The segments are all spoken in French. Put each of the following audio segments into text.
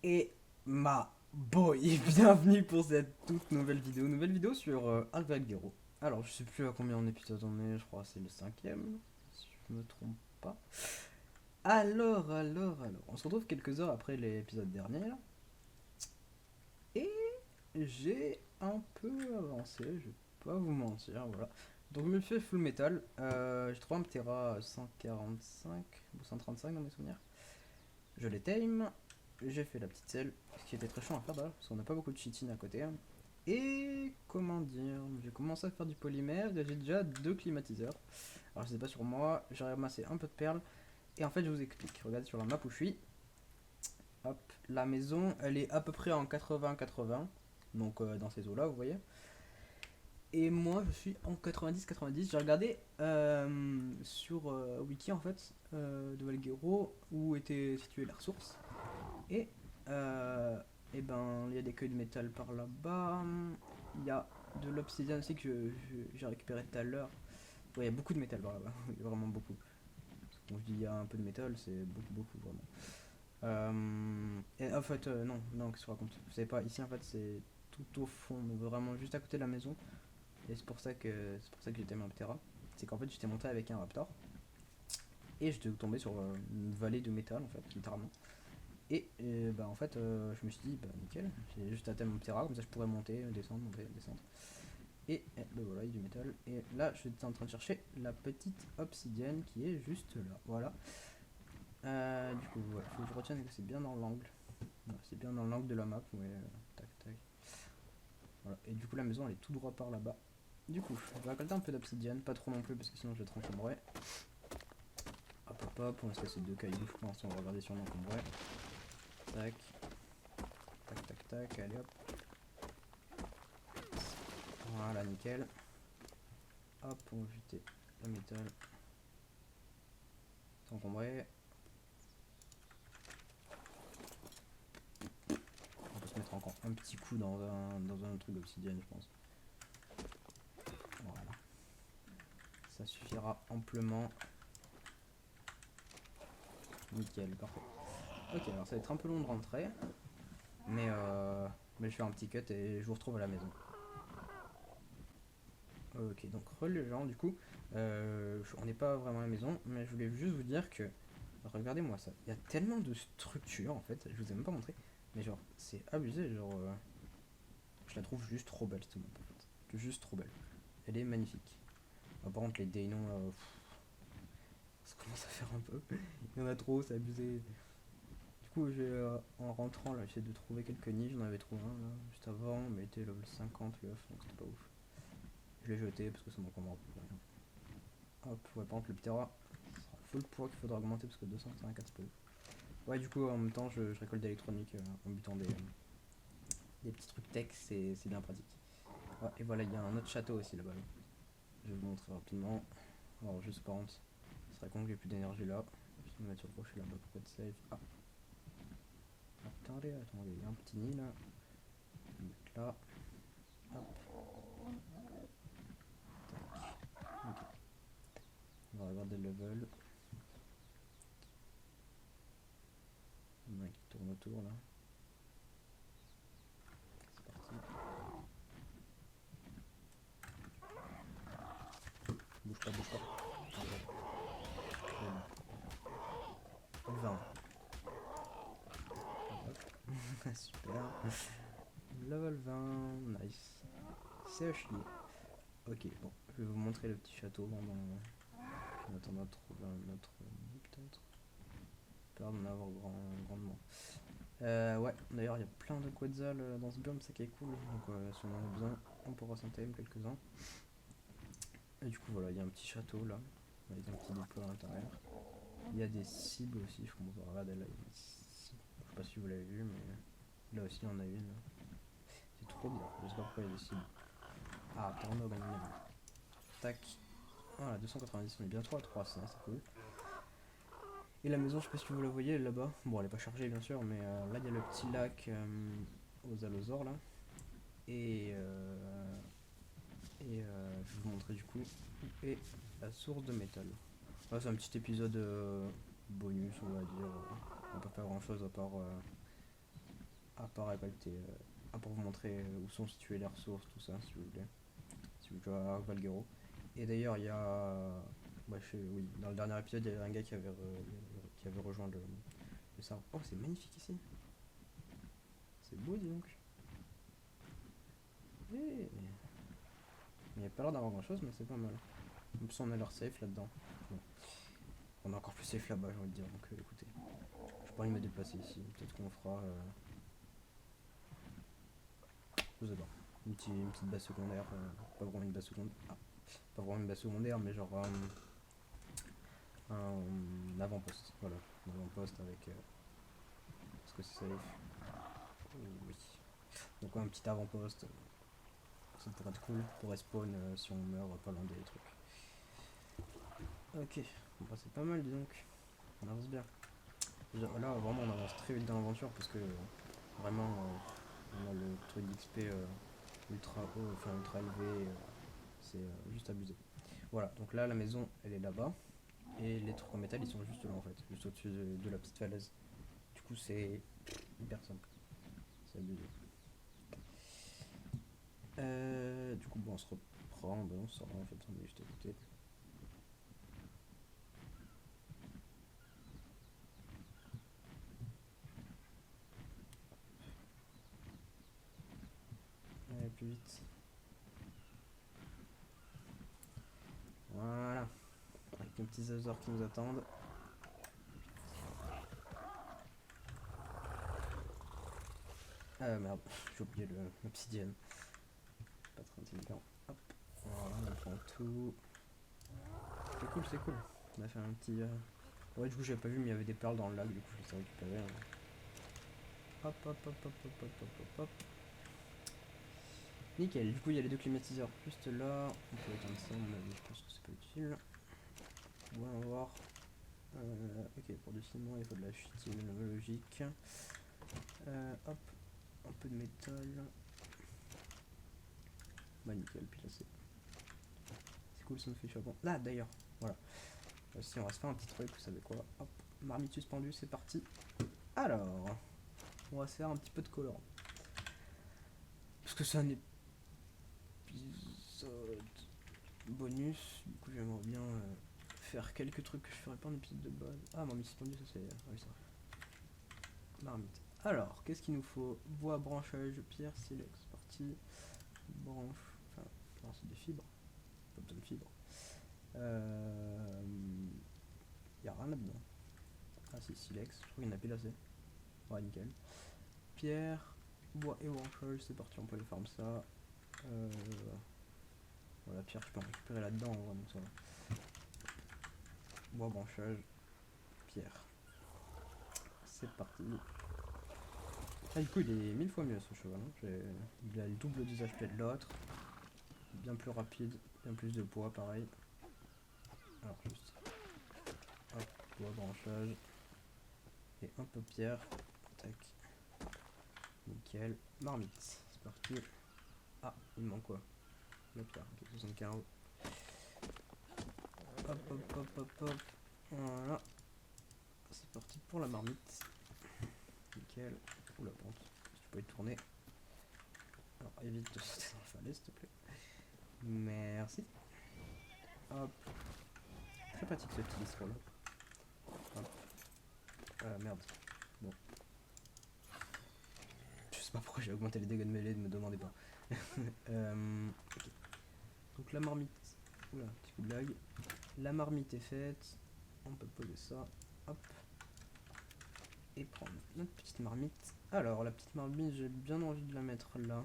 Et ma boy, bienvenue pour cette toute nouvelle vidéo sur Albert Guerrero. Alors je sais plus à combien on épisode on est, je crois que c'est le cinquième, si je me trompe pas. Alors, on se retrouve quelques heures après l'épisode dernier là, et j'ai un peu avancé, je vais pas vous mentir, voilà. Donc je me fais full metal, j'ai trouvé un Ptera 145 ou 135 dans mes souvenirs. Je les tame, j'ai fait la petite selle, ce qui était très chiant à faire d'ailleurs, parce qu'on n'a pas beaucoup de cheating à côté. Et comment dire, j'ai commencé à faire du polymère, et j'ai déjà deux climatiseurs. Alors je sais pas sur moi, j'ai ramassé un peu de perles, et en fait je vous explique. Regardez sur la map où je suis, hop, la maison elle est à peu près en 80-80, donc dans ces eaux là vous voyez. Et moi je suis en 90-90, j'ai regardé sur Wiki en fait, de Valguero, où était située la ressource. Et, euh, et ben, il y a des queues de métal par là-bas. Il y a de l'obsidienne aussi que j'ai récupéré tout à l'heure. Ouais, il y a beaucoup de métal par là-bas. Il y a vraiment beaucoup. Quand je dis il y a un peu de métal, c'est beaucoup, beaucoup vraiment. Et en fait, non, qu'est-ce que je raconte? Vous savez pas, ici en fait, c'est tout au fond, donc vraiment juste à côté de la maison. Et c'est pour ça que j'étais mis en Ptera. C'est qu'en fait, j'étais monté avec un raptor. Et j'étais tombé sur une vallée de métal en fait, littéralement. Et bah en fait, je me suis dit, bah nickel, j'ai juste atteint mon petit rat, comme ça je pourrais monter, descendre, monter, descendre. Et bah voilà, il y a du métal. Et là, je suis en train de chercher la petite obsidienne qui est juste là. Voilà. Du coup, il faut que je retienne que c'est bien dans l'angle. Voilà, c'est bien dans l'angle de la map. Ouais, tac, tac. Voilà. Et du coup, la maison elle est tout droit par là-bas. Du coup, je vais récolter un peu d'obsidienne, pas trop non plus parce que sinon je vais être encombré. Hop hop hop, on va se casser deux cailloux, je pense, on va regarder si on est encombré. Tac, tac, tac, tac, allez hop. Voilà, nickel. Hop, on va jeter le métal. C'est encombré. On peut se mettre encore un petit coup dans un truc d'obsidienne, je pense. Voilà. Ça suffira amplement. Nickel, parfait. Ok, alors ça va être un peu long de rentrer. Mais, mais je fais un petit cut et je vous retrouve à la maison. Ok, donc les gens, du coup, on n'est pas vraiment à la maison, mais je voulais juste vous dire que, regardez-moi ça, il y a tellement de structures en fait, je vous ai même pas montré, mais genre, c'est abusé, genre, je la trouve juste trop belle cette map en fait, juste trop belle, elle est magnifique. Ah, par contre, les Daynon là, ça commence à faire un peu, il y en a trop, c'est abusé. Du coup, en rentrant là, j'essaie de trouver quelques nids, j'en avais trouvé un là, juste avant, mais il était level 50 le off, donc c'était pas ouf. Je l'ai jeté parce que ça m'encombre pour rien. Hop, ouais, par contre, le Ptera, ça sera full poids qu'il faudra augmenter parce que 284 c'est pas ouf. Ouais, du coup, en même temps, je récolte d'électronique en butant des petits trucs tech, c'est bien pratique. Ouais, et voilà, il y a un autre château aussi là-bas. Je vais vous montrer rapidement. Alors, juste par contre, ce serait con que j'ai plus d'énergie là. Je vais me mettre sur le rocher là-bas pour être safe. Ah, attendez, il y a un petit nid là. Je vais le mettre là. Hop, ok. On va regarder le level. Il y en a un qui tourne autour là. C'est parti. Bouge pas, bouge pas. Ah, voilà. Bon. 20. Super. Level 20, nice. C'est à chier. Ok, bon, je vais vous montrer le petit château en attendant de trouver un autre peut-être. Peur d'en avoir grandement. Ouais, d'ailleurs, il y a plein de quetzals dans ce biome, c'est qui est cool. Donc, si on en a besoin, on pourra s'en tame quelques-uns. Et du coup, voilà, il y a un petit château là, avec un petit dépôt à l'intérieur. Il y a des cibles aussi, je commence à regarder là. Je sais pas si vous l'avez vu, mais là aussi, il y en a une. C'est trop bien, je sais pas pourquoi il y a des cibles. Ah, porno Gangnam. Tac. Voilà, 290, on est bientôt à 300, c'est cool. Et la maison, je sais pas si vous la voyez, elle est là-bas. Bon, elle est pas chargée bien sûr, mais là il y a le petit lac aux allosaures là. Et, je vais vous montrer du coup où est la source de métal. Là, c'est un petit épisode bonus, on va dire. On va pas faire grand chose à part pas récolté. Pour vous montrer où sont situées les ressources, tout ça, si vous voulez. Si vous jouez à Valguero. Et d'ailleurs, il y a. Oui, dans le dernier épisode, il y avait un gars qui avait rejoint le serveur. Oh, c'est magnifique ici. C'est beau, dis donc. Il n'y a pas l'air d'avoir grand chose, mais c'est pas mal. En plus, on a l'air safe là-dedans. Bon. On est encore plus safe là-bas, j'ai envie de dire. Donc, écoutez, je pas envie de me déplacer ici. Peut-être qu'on fera. Je sais pas. Une petite base secondaire. Pas vraiment une base secondaire. Ah, pas vraiment une base secondaire, mais genre un avant-poste. Voilà. Un avant-poste avec. Est-ce que c'est safe? Oui. Donc, ouais, un petit avant-poste. Ça pourrait être cool pour respawn si on meurt pas loin des trucs. Ok, bon, bah, c'est pas mal, dis donc. On avance bien. Là, vraiment, on avance très vite dans l'aventure parce que vraiment, on a le truc d'XP ultra haut, enfin ultra élevé. C'est juste abusé. Voilà, donc là, la maison, elle est là-bas. Et les trucs en métal, ils sont juste là en fait, juste au-dessus de la petite falaise. Du coup, c'est hyper simple. C'est abusé. Du coup, bon, on se reprend. Ben, on sort en fait, on est juste à côté. Allez, plus vite. Voilà. Avec nos petits Azors qui nous attendent. Merde, j'ai oublié l'obsidienne. Pas très intelligent. Hop. Voilà, on prend tout. C'est cool, c'est cool. On a fait un petit. Ouais, du coup, j'avais pas vu, mais il y avait des perles dans le lac, du coup, je les ai récupérées. Hop, hop, hop, hop, hop, hop, hop, hop, hop. Nickel, du coup, il y a les deux climatiseurs juste là. On peut éteindre ça, mais je pense que c'est pas utile. Ouais, on va voir. Ok, pour du ciment, il faut de la chutine logique. Hop, un peu de métal. Bah, nickel, puis là, c'est cool, ça me fait chaud. Là, d'ailleurs, voilà. Aussi, on va se faire un petit truc, vous savez quoi. Hop, marmite suspendue, c'est parti. Alors, on va se faire un petit peu de colorant. Parce que c'est un épisode bonus. Du coup, j'aimerais bien faire quelques trucs que je ferais pas en épisode de base. Ah, marmite suspendue, ça c'est. Ah oui, ça. Marmite. Alors, qu'est-ce qu'il nous faut? Bois, branchage, pierre, silex, partie. Branche. Enfin, non, c'est des fibres. Pas besoin de fibres. Y a rien là-dedans. Ah, si, silex. Je trouve qu'il y en a pile assez. Ouais, nickel. Pierre, bois et branchage, c'est parti, on peut aller farm ça. Voilà, pierre, je peux en récupérer là-dedans, vraiment ça va. Bois, branchage, pierre. C'est parti. Ah, du coup, il est 1000 fois mieux ce cheval. Hein. Il a le double des HP de l'autre. Bien plus rapide, bien plus de poids, pareil. Alors, juste. Hop, bois, branchage. Et un peu pierre. Tac. Nickel. Marmite. C'est parti. Ah, il me manque quoi? La pierre, ok, 75. Hop, hop, hop, hop, hop. Voilà. C'est parti pour la marmite. Nickel. Oula, pente. Si tu peux y tourner. Alors, évite de sauter dans le falaise, s'il te plaît. Merci. Hop. Très pratique ce petit distro là. Hop. Merde. Bon. Je sais pas pourquoi j'ai augmenté les dégâts de mêlée, ne me demandez pas. Ok. Donc la marmite. Oula, petit coup de lag. La marmite est faite. On peut poser ça. Hop. Et prendre notre petite marmite. Alors, la petite marmite, j'ai bien envie de la mettre là.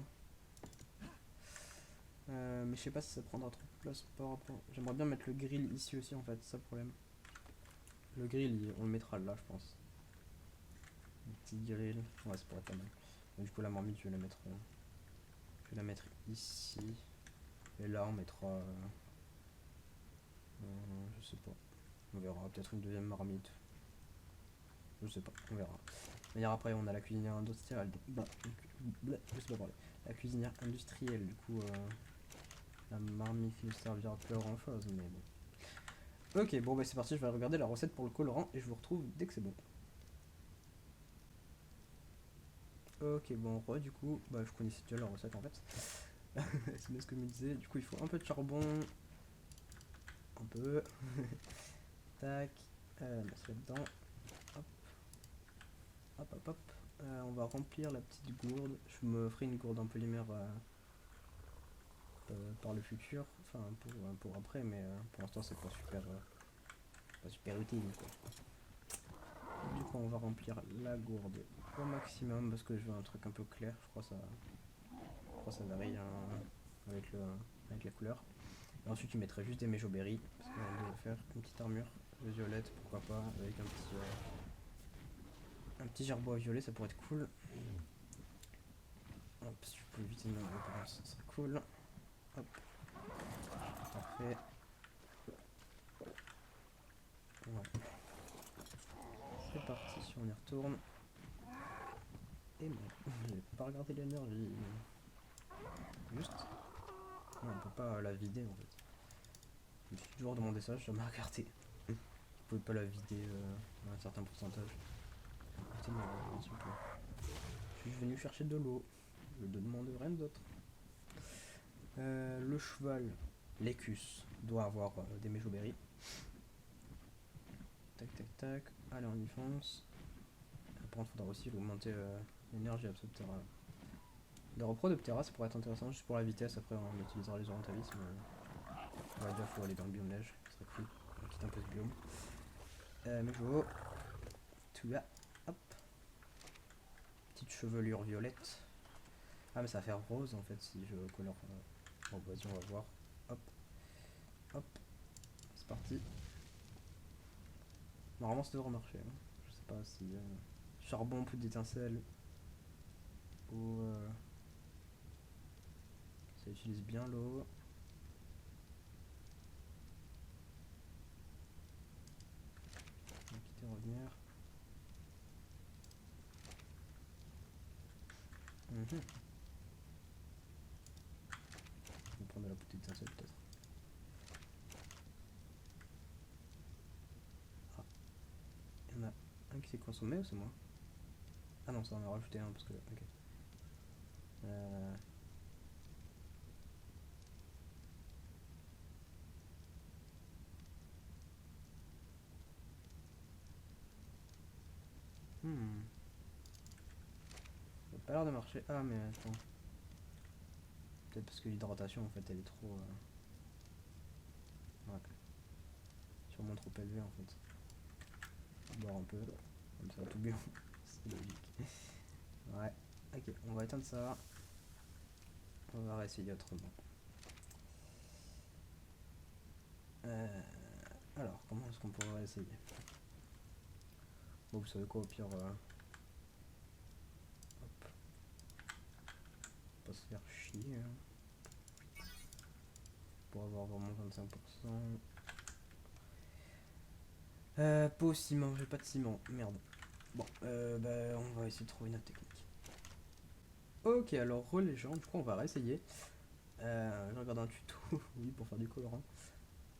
Mais je sais pas si ça prendra trop de place par rapport. J'aimerais bien mettre le grill ici aussi en fait, c'est ça le problème. Le grill, on le mettra là, je pense. Un petit grill. Ouais, ça pourrait être pas mal. Donc, du coup, la marmite, je vais la mettre ici. Et là, on mettra. Je sais pas. On verra. Peut-être une deuxième marmite. Je sais pas, on verra. D'ailleurs, après, on a la cuisinière industrielle. Je sais pas parler. La cuisinière industrielle, du coup, la marmite ne servira plus à grand chose, mais bon. Ok, bon, bah c'est parti, je vais regarder la recette pour le colorant et je vous retrouve dès que c'est bon. Ok, bon, du coup, bah je connaissais déjà la recette en fait. C'est bien ce que je me disais. Du coup, il faut un peu de charbon. Un peu. Tac. Mettre là-dedans. Hop, hop, hop, hop. On va remplir la petite gourde. Je me ferai une gourde en polymère par le futur. Enfin, pour après, mais pour l'instant, c'est pas super utile quoi. Du coup, on va remplir la gourde au maximum parce que je veux un truc un peu clair. Je crois que ça varie hein, avec, avec la couleur. Et ensuite, je mettrai juste des méjoberries parce qu'on va faire une petite armure violette, pourquoi pas, avec un petit gerbois violet, ça pourrait être cool. Hop, si je peux éviter une référence, ça serait cool. Hop, parfait. Ouais. C'est parti, si on y retourne. Et bon, j'ai pas regardé l'énergie. Juste. Ouais, on peut pas la vider en fait. Je me suis toujours demandé ça, j'ai jamais regardé. Vous pouvez pas la vider à un certain pourcentage. Écoutez, s'il vous plaît. Je suis venu chercher de l'eau. Je ne demande rien d'autre. Le cheval, l'écus, doit avoir des méjoberries. Tac, tac, tac. Allez, on y fonce. Par contre, il faudra aussi augmenter l'énergie Absoptera. Le repro d'Optera, ça pourrait être intéressant juste pour la vitesse. Après, on utilisera les orientalismes. Ouais, déjà, faut aller dans le biome neige. Ce serait cool. On quitte un peu ce biome. Méjo. Tout là. Hop. Petite chevelure violette. Ah, mais ça va faire rose en fait si je colore. Bon, vas-y, on va voir. Hop. Hop. C'est parti. Normalement, ça devrait marcher. Hein. Je sais pas si. Charbon, poudre d'étincelle. Ou. Ça utilise bien l'eau. On va quitter revenir. On va prendre de la poudre d'étincelle peut-être. Ah. Il y en a un qui s'est consommé ou c'est moi? Ah non, ça en a rajouté un parce que. Ok. Euh... Hmm. Ça a pas l'air de marcher. Ah, mais attends. Peut-être parce que l'hydratation en fait elle est trop. Ouais. Sûrement trop élevée en fait. On va boire un peu. Comme ça, tout bien. C'est logique. Ouais. Ok, on va éteindre ça. On va réessayer autrement. Alors, comment est-ce qu'on pourrait essayer? Bon, vous savez quoi, au pire, hop, pas se faire chier. Hein. Pour avoir vraiment 25%. Pas au ciment, j'ai pas de ciment, merde. Bon, bah, on va essayer de trouver une autre technique. Ok, alors, relégende, je crois qu'on va réessayer. Je regarde un tuto, oui, pour faire du colorant.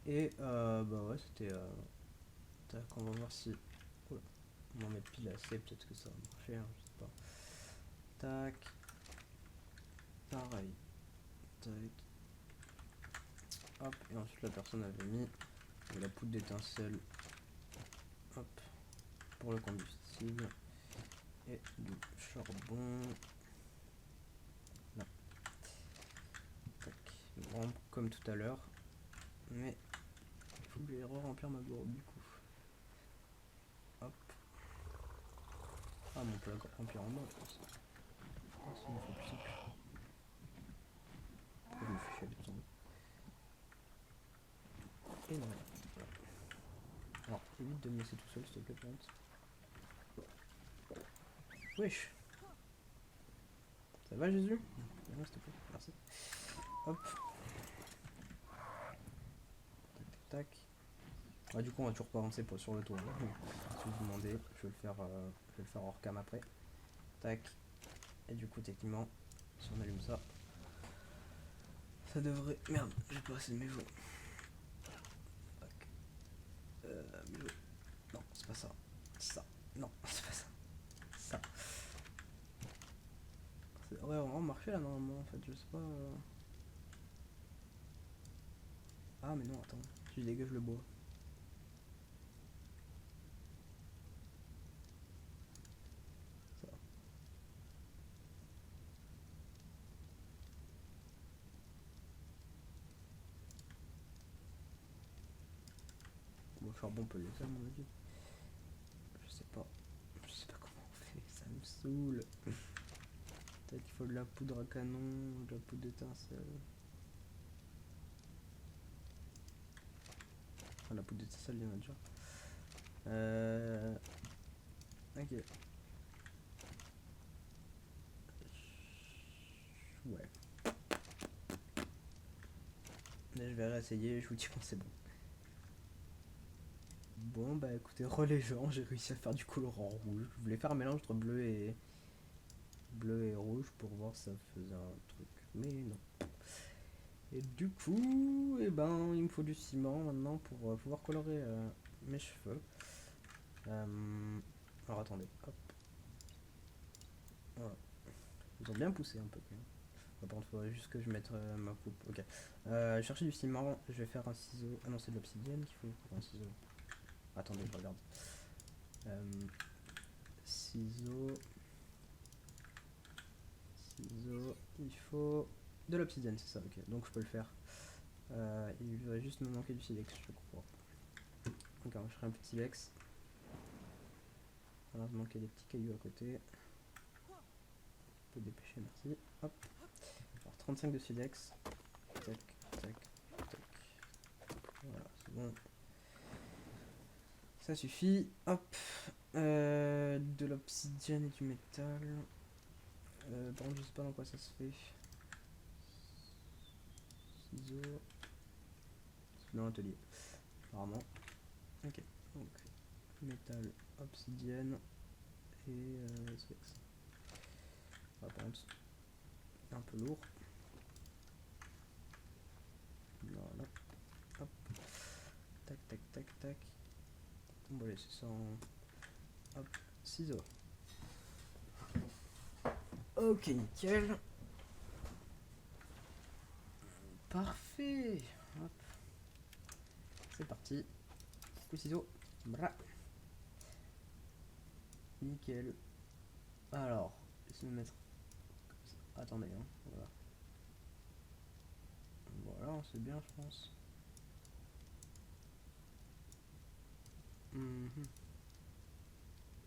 Et, bah ouais, c'était. Tac, on va voir si. Oula, on va en mettre pile assez, peut-être que ça va marcher, hein, je sais pas. Tac. Pareil. Tac. Hop, et ensuite la personne avait mis de la poudre d'étincelle. Hop, pour le combustible. Et du charbon. Là. Tac. Bon, comme tout à l'heure. Mais il faut que je re-remplir ma gourde du coup. Hop. Ah, mais on peut la remplir en bas, je pense. Ah, c'est une fois plus simple. Pourquoi je me fais chier avec ça? Et non. Voilà. Alors, évite de me laisser tout seul, s'il te plaît, plante. Wesh. Ça va, Jésus? Non, s'il te plaît, merci. Hop. Tac, tac, tac. Ah, du coup, on va toujours pas avancer sur le tour. Si vous demandez, je vais le faire hors cam après. Tac. Et du coup, techniquement, si on allume ça, ça devrait. Merde, j'ai pas assez de méjo. Tac. Méjo. Non, c'est pas ça. Ça. Non, c'est pas ça. Ça. Ça devrait vraiment marcher là normalement en fait, je sais pas. Ah mais non, attends, si je dégage le bois. Ça. Bon, le charbon on peut le laisser à mon avis. Je sais pas. Je sais pas comment on fait, ça me saoule. Peut-être qu'il faut de la poudre à canon, de la poudre d'étincelle. Enfin, la poudre d'étincelle, il y en a déjà. Ok. Ouais. Là, je vais réessayer, je vous dis quand c'est bon. Bon, bah écoutez, les gens, j'ai réussi à faire du colorant rouge. Je voulais faire un mélange entre bleu et rouge pour voir si ça faisait un truc. Mais non. Et du coup, eh ben, il me faut du ciment maintenant pour pouvoir colorer mes cheveux. Alors attendez, hop. Voilà. Ils ont bien poussé un peu quand même. Par contre, il faudrait juste que je mette ma coupe. Ok. Je chercher du ciment, je vais faire un ciseau. Ah non, c'est de l'obsidienne qu'il faut pour un ciseau. Attendez, je regarde. Ciseaux. Ciseaux. Il faut de l'obsidienne, c'est ça, ok. Donc je peux le faire. Il va juste me manquer du silex, je crois. Donc je ferai un petit silex. Voilà, il me manquait des petits cailloux à côté. Je peux dépêcher, merci. Hop. Alors 35 de silex. Tac, tac, tac. Voilà, c'est bon. Ça suffit. Hop. De l'obsidienne et du métal. Par contre, je sais pas dans quoi ça se fait. Ciseaux. C'est dans l'atelier. Apparemment. Ok. Donc, métal, obsidienne et silex. Ah, par contre, un peu lourd. Voilà. Hop. Tac, tac, tac, tac. On va laisser ça en. Hop. Ciseaux. Ok, nickel. Parfait. Hop. C'est parti. Coup de ciseaux. Bra. Nickel. Alors, je vais me mettre. Attendez, hein. Voilà. Voilà, c'est bien, je pense.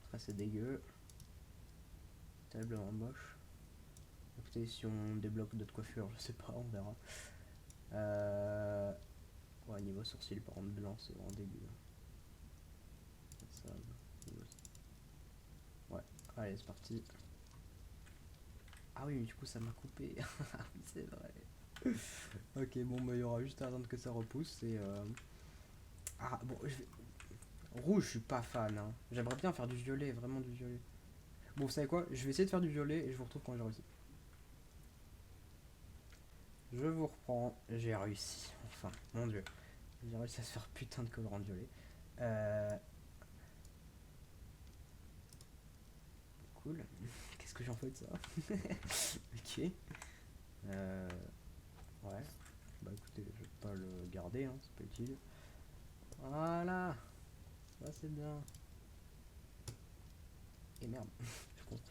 Après, c'est dégueu. Terriblement moche. Écoutez, si on débloque d'autres coiffures, je sais pas, on verra. Ouais, niveau sourcil, par contre, blanc, c'est vraiment dégueu. Ça, ouais, allez, c'est parti. Ah oui, mais du coup, ça m'a coupé. Oui, c'est vrai. Ok, bon, bah, il y aura juste à attendre que ça repousse et. Ah, bon, je vais. Rouge, je suis pas fan. Hein. J'aimerais bien faire du violet, vraiment du violet. Bon, vous savez quoi? Je vais essayer de faire du violet et je vous retrouve quand j'ai réussi. Je vous reprends. J'ai réussi. Enfin, mon dieu. J'ai réussi à se faire putain de colorant violet. Euh... Cool. Qu'est-ce que j'en fais de ça? Ok. Euh... Ouais. Bah écoutez, je vais pas le garder, hein, c'est pas utile. Voilà. Ça c'est bien. Et merde. Je pense.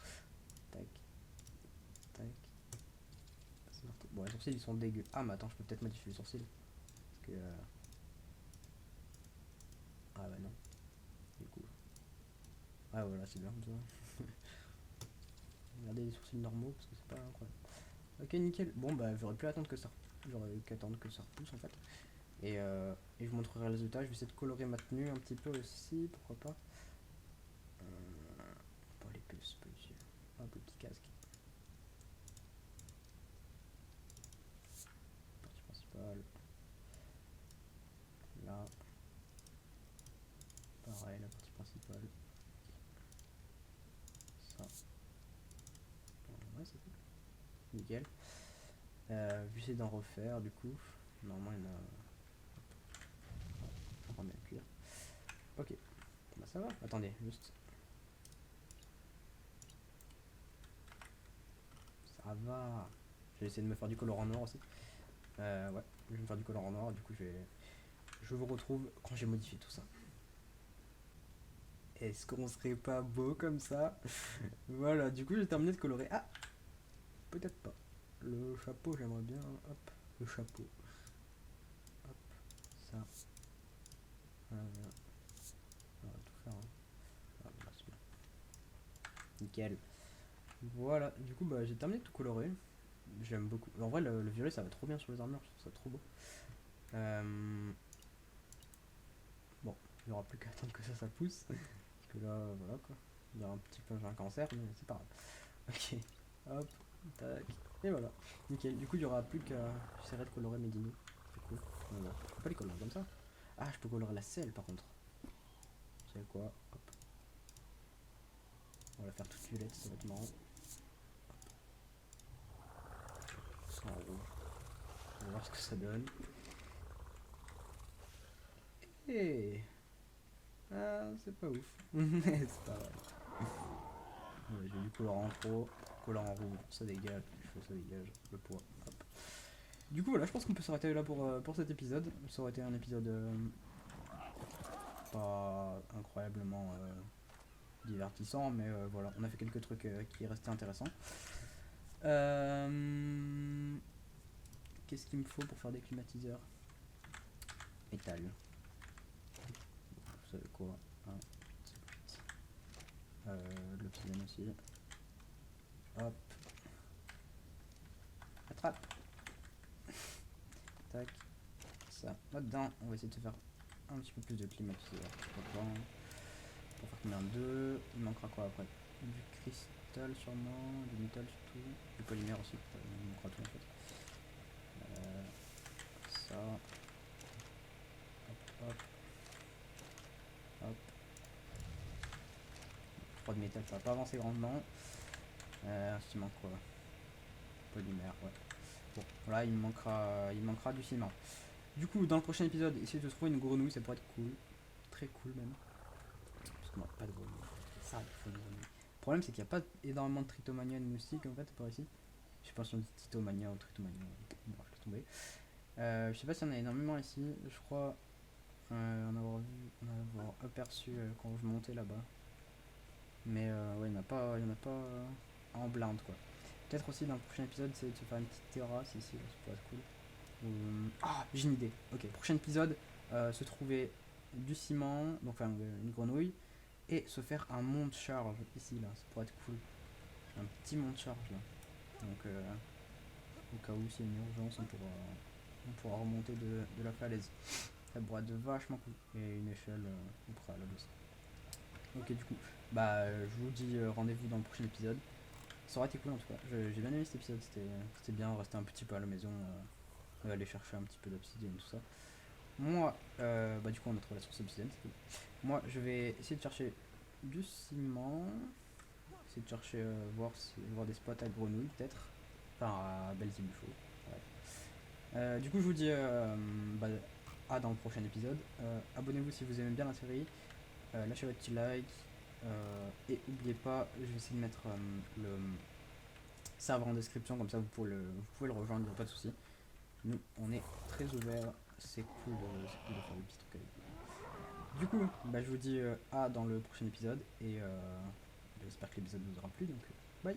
Tac. Tac. Bon, les sourcils ils sont dégueux. Ah, mais attends, je peux peut-être modifier les sourcils. Parce que. Ah, bah non. Du coup. Ah, voilà, c'est bien comme ça. Regardez les sourcils normaux parce que c'est pas incroyable. Ok, nickel. Bon, bah, j'aurais pu attendre que ça. J'aurais eu qu'attendre que ça repousse en fait. Et je vous montrerai le résultat. Je vais essayer de colorer ma tenue un petit peu aussi, pourquoi pas. Pas les puces, pas ici. Hop, le petit casque. Partie principale. Là. Pareil, la partie principale. Ça. Ouais, c'est tout. Nickel. J'essaie d'en refaire du coup. Normalement, il y en a. On remet le cuir. Ok. Bah, ça va. Attendez, juste. ça va. J'ai essayé de me faire du colorant noir aussi. Ouais, je vais me faire du colorant noir, du coup je vous retrouve quand j'ai modifié tout ça. Est-ce qu'on serait pas beau comme ça? Voilà, du coup j'ai terminé de colorer. Ah, peut-être pas. Le chapeau, j'aimerais bien. Hop, le chapeau. Hop, ça. On va tout faire. Hein. Ah, bah, c'est bien. Nickel. Voilà, du coup bah j'ai terminé de tout colorer. J'aime beaucoup. En vrai, le violet ça va trop bien sur les armures, je trouve ça trop beau. Bon, il n'y aura plus qu'à attendre que ça pousse. Parce que là, voilà quoi. Il y a un petit peu un cancer, mais c'est pas grave. Ok, hop, tac, et voilà. Nickel. Du coup, il n'y aura plus qu'à. J'essaierai de colorer mes dinos. C'est cool. Voilà. Je peux pas les colorer comme ça. Ah, je peux colorer la selle par contre. Vous savez quoi? Hop. On va la faire toute violette, ça va être marrant. En rouge. On va voir ce que ça donne. Et. Ah, c'est pas ouf. C'est pas vrai. Ouais, j'ai du colorant en trop, colorant en rouge, ça dégage, les cheveux ça dégage, le poids, hop. Du coup voilà, je pense qu'on peut s'arrêter là pour cet épisode. Ça aurait été un épisode pas incroyablement divertissant, mais voilà, on a fait quelques trucs qui restaient intéressants. Qu'est-ce qu'il me faut pour faire des climatiseurs? Métal. Vous savez quoi? L'obsidienne aussi. Hop. Attrape. Tac. Ça. Là-dedans, on va essayer de se faire un petit peu plus de climatiseur. Pour faire combien? 2. Il manquera quoi après? Du cristal sûrement, du métal surtout, du polymère aussi, il manquera tout en fait. Ça. Hop, hop, hop. 3 de métal, ça va pas avancer grandement. Ensuite il manque quoi? Polymère, ouais. Bon, voilà, il manquera du ciment. Du coup, dans le prochain épisode, essayer de trouver une grenouille, ça pourrait être cool. Très cool même. Parce qu'on n'a pas de grenouille. Ça, il faut une grenouille. Le problème, c'est qu'il n'y a pas énormément de tritomania et de moustiques en fait par ici. Je sais pas si on dit tritomania ou tritomania. Bon, je laisse tomber. Je sais pas s'il y en a énormément ici. Je crois en avoir aperçu quand je montais là-bas. Mais ouais, il n'y en a pas en blinde quoi. Peut-être aussi dans le prochain épisode, c'est de se faire une petite terrasse ici, ça pourrait être cool. Ah, j'ai une idée. Ok, prochain épisode, se trouver du ciment, donc enfin une grenouille, et se faire un mont de charge ici là, ça pourrait être cool. Un petit mont de charge là. Donc au cas où s'il y a une urgence, on pourra remonter de la falaise. Ça pourrait être vachement cool. Et une échelle, on pourra la bosser. Ok, du coup, bah je vous dis rendez-vous dans le prochain épisode. Ça aurait été cool en tout cas. J'ai bien aimé cet épisode, c'était bien, rester un petit peu à la maison, aller chercher un petit peu d'obsidienne, tout ça. Moi, bah du coup on a trouvé la source d'obsidienne, c'est cool. Moi je vais essayer de chercher du ciment, essayer de chercher, voir des spots à grenouilles peut-être, enfin à Belzébuffo. Ouais. Du coup je vous dis bah, à dans le prochain épisode. Abonnez-vous si vous aimez bien la série, lâchez votre petit like, et n'oubliez pas, je vais essayer de mettre le serveur en description, comme ça vous pouvez le rejoindre, il n'y a pas de souci. Nous on est très ouverts, c'est cool, de faire des petits trucs avec vous. Du coup, bah, je vous dis à dans le prochain épisode et j'espère que l'épisode vous aura plu, donc bye.